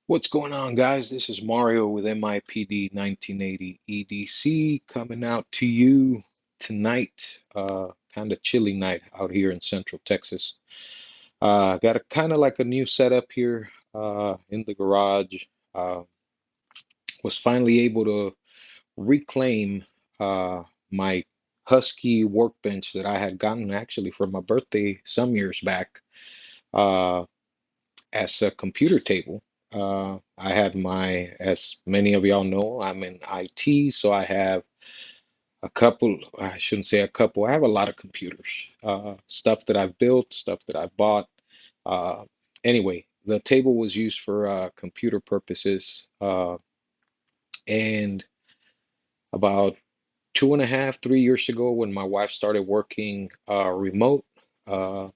What's going on, guys? This is Mario with MIPD 1980 EDC coming out to you tonight. Kind of chilly night out here in Central Texas. Got a kind of like a new setup here in the garage. Uh, was finally able to reclaim my Husky workbench that I had gotten actually for my birthday some years back. Uh, as a computer table. I have as many of y'all know, I'm in IT, so I have a couple, I shouldn't say a couple, I have a lot of computers, stuff that I've built, stuff that I've bought. Uh, anyway, the table was used for computer purposes, and about 2.5, 3 years ago, when my wife started working remote, uh,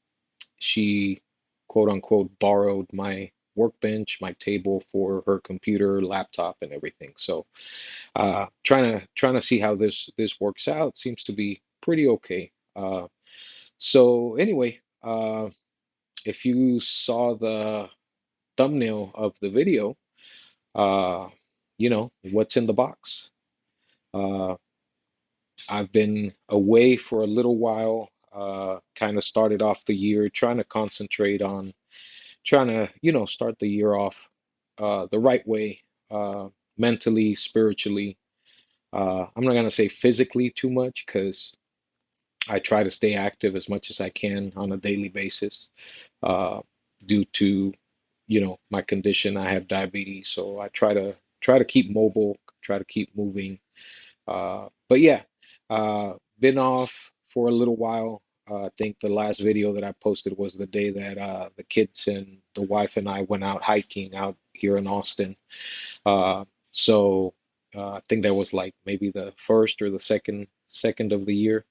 she quote unquote borrowed my workbench, my table for her computer, laptop, and everything. So trying to see how this works out. Seems to be pretty okay. So anyway, if you saw the thumbnail of the video, uh, what's in the box. Uh, I've been away for a little while. Kind of started off the year trying to concentrate on trying to, start the year off the right way, mentally, spiritually. I'm not gonna say physically too much because I try to stay active as much as I can on a daily basis, uh, due to, my condition. I have diabetes, so I try to keep mobile, try to keep moving. But yeah, been off for a little while. I think the last video that I posted was the day that the kids and the wife and I went out hiking out here in Austin. Uh, so I think that was like maybe the first or the second of the year.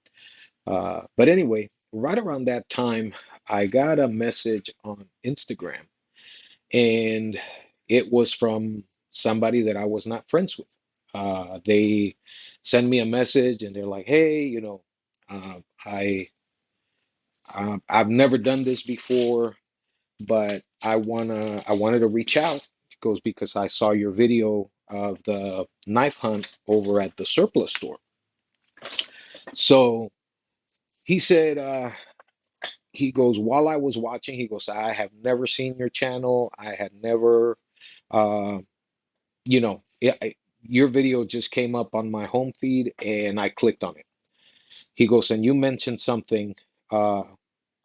But anyway, right around that time, I got a message on Instagram, and it was from somebody that I was not friends with. They send me a message and they're like, "Hey, uh, I I've never done this before, but I wanted to reach out." It goes because I saw your video of the knife hunt over at the surplus store. So he said, he goes, while I was watching, he goes, I have never seen your channel. I had never, uh, your video just came up on my home feed and I clicked on it. He goes, and you mentioned something uh,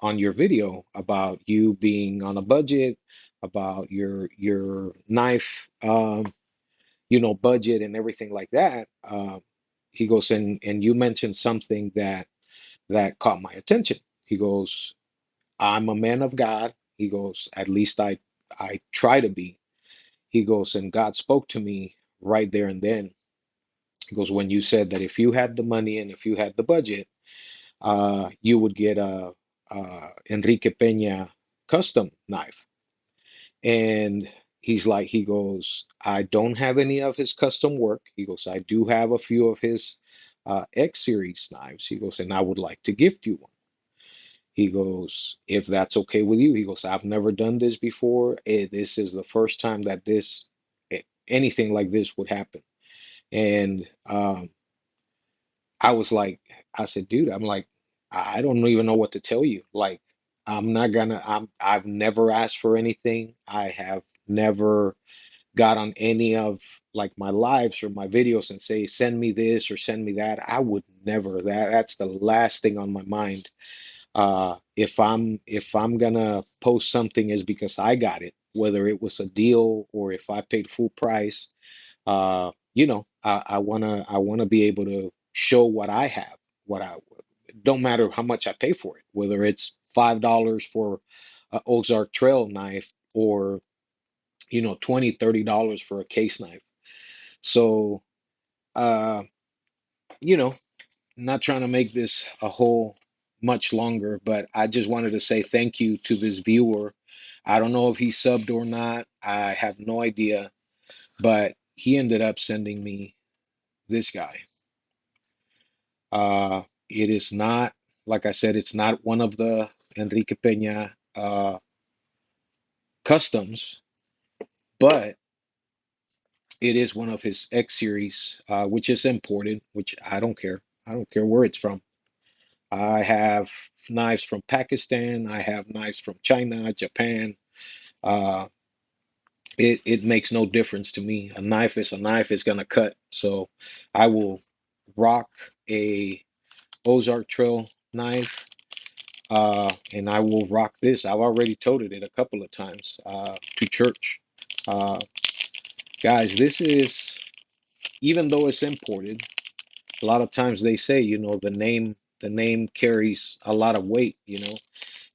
on your video about you being on a budget, about your knife, budget and everything like that. He goes, and you mentioned something that caught my attention. He goes, I'm a man of God. He goes, at least I try to be. He goes, and God spoke to me right there and then. He goes, when you said that if you had the money and if you had the budget, you would get a Enrique Peña custom knife. And he goes, I don't have any of his custom work. He goes, I do have a few of his X series knives. He goes, and I would like to gift you one. He goes, if that's okay with you. He goes, I've never done this before. This is the first time that anything like this would happen. And I was like, I said, dude, I'm like, I don't even know what to tell you. Like, I've never asked for anything. I have never got on any of like my lives or my videos and say, send me this or send me that. I would never. That's the last thing on my mind. If I'm gonna post something is because I got it, whether it was a deal or if I paid full price. I wanna be able to show what I have, what I don't matter how much I pay for it, whether it's $5 for a Ozark Trail knife or 20, $30 for a case knife. So uh, you know, not trying to make this a whole much longer, but I just wanted to say thank you to this viewer. I don't know if he subbed or not. I have no idea, but he ended up sending me this guy. It is not, like I said, it's not one of the Enrique Peña customs, but It is one of his X series, which is imported, which I don't care. I don't care where it's from. I have knives from Pakistan. I have knives from China, Japan. Uh, it makes no difference to me. A knife is a knife. It's gonna cut. So I will rock a Ozark Trail knife, and I will rock this. I've already toted it a couple of times to church. Uh, Guys, this is, even though it's imported, a lot of times they say, the name carries a lot of weight,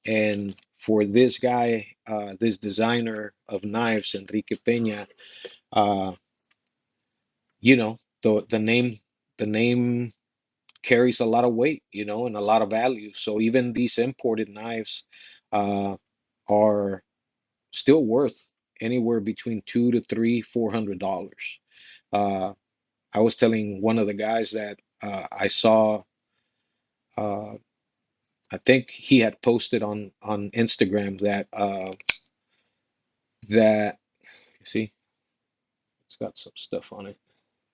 and for this guy, this designer of knives, Enrique Peña, uh, the name carries a lot of weight, and a lot of value. So even these imported knives uh, are still worth anywhere between two to three, $400. Uh, I was telling one of the guys that I saw. Uh, I think he had posted on Instagram that see, it's got some stuff on it.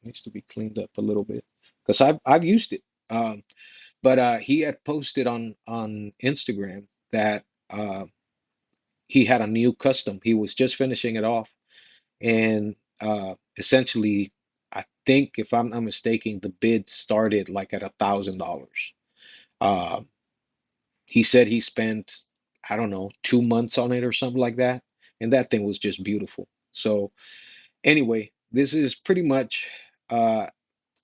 Needs to be cleaned up a little bit because I've used it. But he had posted on Instagram that he had a new custom. He was just finishing it off, and essentially, I think if I'm not mistaken, the bid started like at $1,000. Uh, he said he spent, I don't know, 2 months on it or something like that, and that thing was just beautiful. So anyway, this is pretty much uh,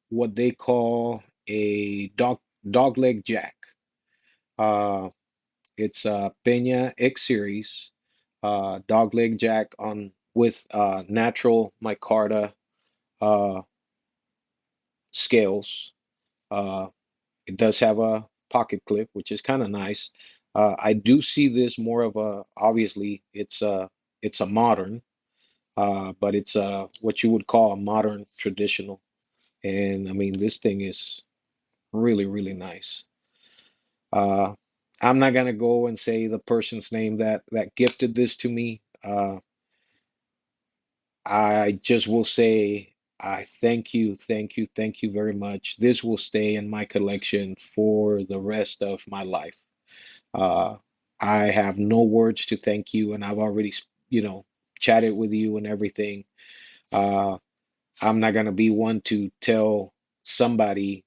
what they call a dog leg jack. Uh, it's a Peña X series dog leg jack on with natural micarta uh, scales. Uh, it does have a pocket clip, which is kind of nice. I do see this more of a, obviously it's a modern, but it's what you would call a modern traditional. And I mean, this thing is really, really nice. Uh, I'm not gonna go and say the person's name that gifted this to me. I just will say I thank you, thank you, thank you very much. This will stay in my collection for the rest of my life. Uh, I have no words to thank you, and I've already, chatted with you and everything. Uh, I'm not gonna be one to tell somebody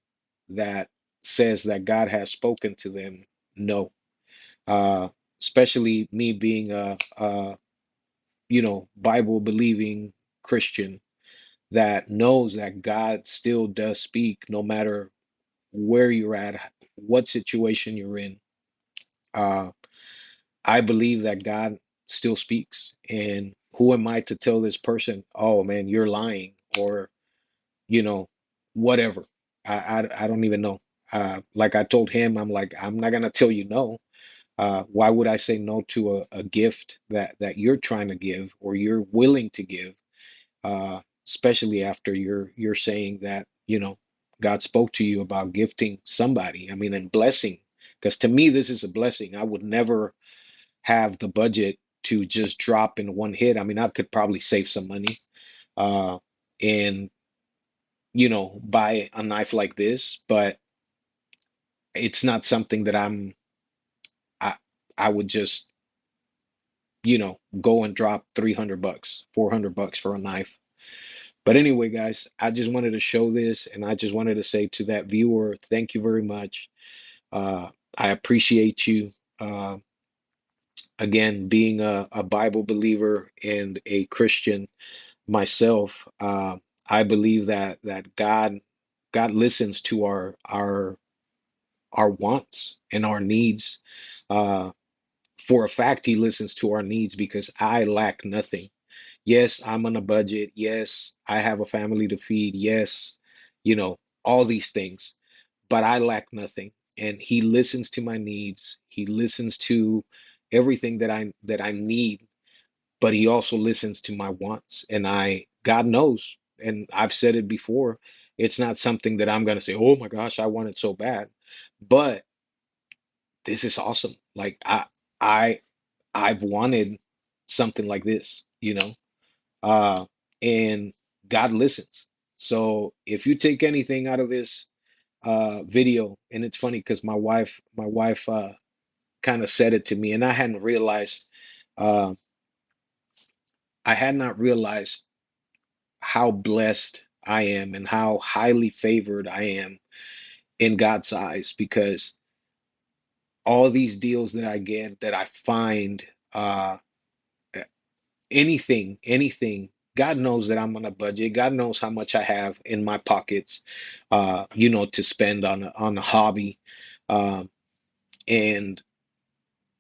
that says that God has spoken to them, no. Uh, Especially me being a Bible believing Christian that knows that God still does speak no matter where you're at, what situation you're in. Uh, I believe that God still speaks. And who am I to tell this person, oh man, you're lying, or, you know, whatever? I don't even know. Like I told him, I'm like, I'm not going to tell you no. Why would I say no to a gift that you're trying to give or you're willing to give? Especially after you're saying that, God spoke to you about gifting somebody. I mean, and blessing. Because to me, this is a blessing. I would never have the budget to just drop in one hit. I mean, I could probably save some money, uh, and buy a knife like this, but it's not something that I I would just, go and drop $300, $400 for a knife. But anyway, guys, I just wanted to show this, and I just wanted to say to that viewer, thank you very much. Uh, I appreciate you. Uh, again, being a Bible believer and a Christian myself, I believe that God listens to our wants and our needs. Uh, for a fact, He listens to our needs because I lack nothing. Yes, I'm on a budget. Yes, I have a family to feed. Yes, all these things, but I lack nothing. And He listens to my needs. He listens to everything that I need, but He also listens to my wants. And God knows, and I've said it before, it's not something that I'm gonna say, oh my gosh, I want it so bad. But this is awesome. Like I I've wanted something like this, uh, and God listens. So if you take anything out of this video, and it's funny because my wife kind of said it to me, and uh, I had not realized how blessed I am and how highly favored I am in God's eyes, because all these deals that I get, that I find, uh, anything, God knows that I'm on a budget. God knows how much I have in my pockets, to spend on a hobby. Um, and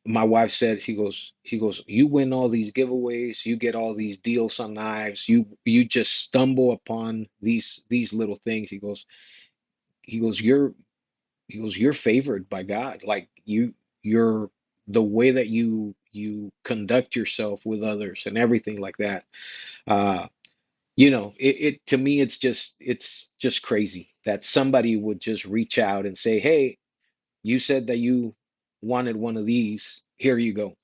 my wife said, he goes, you win all these giveaways, you get all these deals on knives, you just stumble upon these little things. He goes, you're favored by God. Like you're the way that you conduct yourself with others and everything like that. Uh, it to me, it's just crazy that somebody would just reach out and say, "Hey, you said that you wanted one of these. Here you go."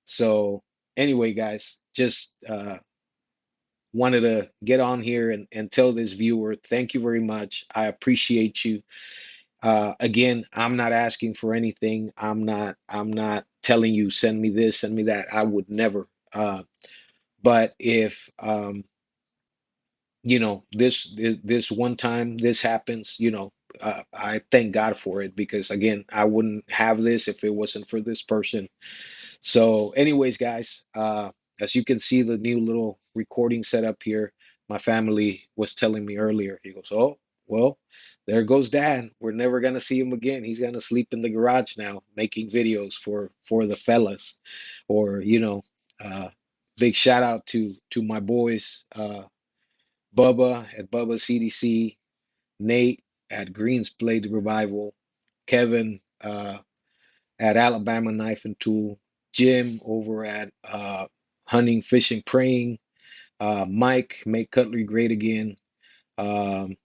So anyway, guys, just wanted to get on here and tell this viewer, thank you very much. I appreciate you. Again, I'm not asking for anything. I'm not telling you send me this, send me that. I would never. But if this one time this happens, I thank God for it, because again, I wouldn't have this if it wasn't for this person. So, anyways, guys, as you can see, the new little recording setup here, my family was telling me earlier. He goes, "Oh, well, there goes Dad. We're never gonna see him again. He's gonna sleep in the garage now, making videos for the fellas." Or, big shout out to my boys, Bubba at Bubba CDC, Nate at Greens Blade Revival, Kevin at Alabama Knife and Tool, Jim over at Hunting, Fishing, Praying, Mike, Make Cutlery Great Again, um,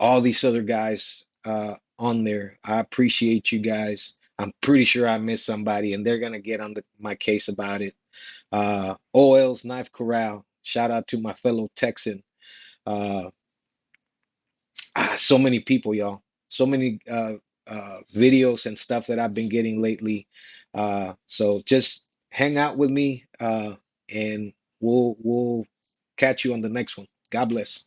all these other guys on there. I appreciate you guys. I'm pretty sure I missed somebody, and they're gonna get on my case about it. Oils Knife Corral. Shout out to my fellow Texan. Uh, so many people, y'all. So many videos and stuff that I've been getting lately. So just hang out with me, and we'll catch you on the next one. God bless.